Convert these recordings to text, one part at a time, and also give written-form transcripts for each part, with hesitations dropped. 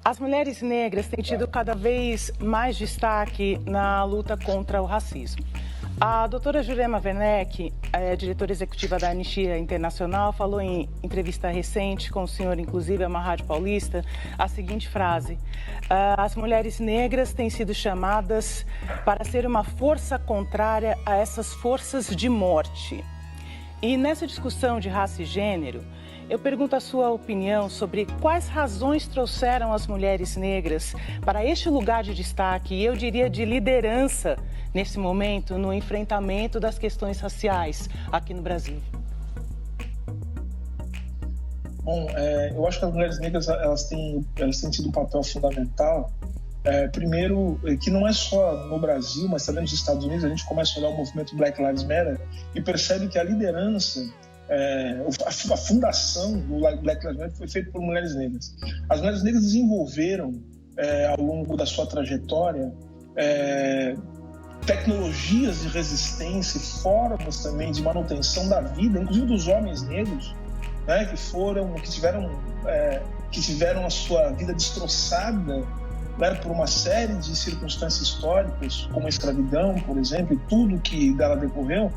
As mulheres negras têm tido cada vez mais destaque na luta contra o racismo. A doutora Jurema Werneck, diretora executiva da Anistia Internacional, falou em entrevista recente com o senhor, inclusive, a uma rádio paulista, a seguinte frase: as mulheres negras têm sido chamadas para ser uma força contrária a essas forças de morte. E nessa discussão de raça e gênero, eu pergunto a sua opinião sobre quais razões trouxeram as mulheres negras para este lugar de destaque, e eu diria de liderança, nesse momento, no enfrentamento das questões raciais aqui no Brasil. Bom, eu acho que as mulheres negras elas têm tido um papel fundamental. Primeiro, que não é só no Brasil, mas também nos Estados Unidos. A gente começa a olhar o movimento Black Lives Matter e percebe que a liderança, a fundação do Black Lives Matter foi feita por mulheres negras. As mulheres negras desenvolveram, ao longo da sua trajetória, tecnologias de resistência e formas também de manutenção da vida, inclusive dos homens negros, né, que tiveram a sua vida destroçada, né, por uma série de circunstâncias históricas, como a escravidão, por exemplo, e tudo que dela decorreu.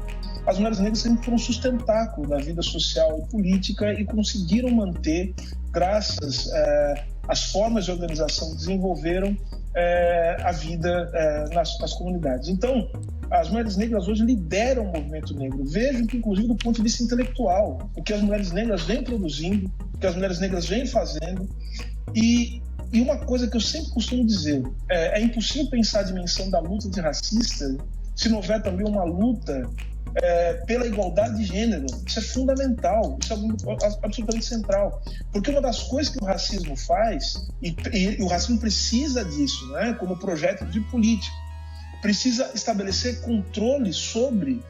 As mulheres negras sempre foram um sustentáculo da vida social e política e conseguiram manter, graças às formas de organização que desenvolveram, a vida nas comunidades. Então, as mulheres negras hoje lideram o movimento negro. Vejam que, inclusive, do ponto de vista intelectual, o que as mulheres negras vêm produzindo, o que as mulheres negras vêm fazendo. E uma coisa que eu sempre costumo dizer, é impossível pensar a dimensão da luta antirracista se não houver também uma luta pela igualdade de gênero. Isso é fundamental, isso é absolutamente central. Porque uma das coisas que o racismo faz, e o racismo precisa disso, né, como projeto de política, precisa estabelecer controle sobre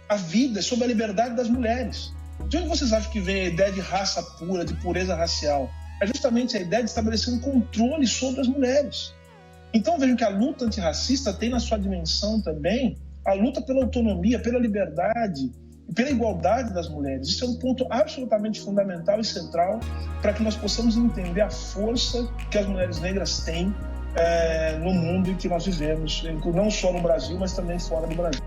a vida, sobre a liberdade das mulheres. De onde vocês acham que vem a ideia de raça pura, de pureza racial? É justamente a ideia de estabelecer um controle sobre as mulheres. Então vejam que a luta antirracista tem na sua dimensão também a luta pela autonomia, pela liberdade e pela igualdade das mulheres. Isso é um ponto absolutamente fundamental e central para que nós possamos entender a força que as mulheres negras têm no mundo em que nós vivemos, não só no Brasil, mas também fora do Brasil.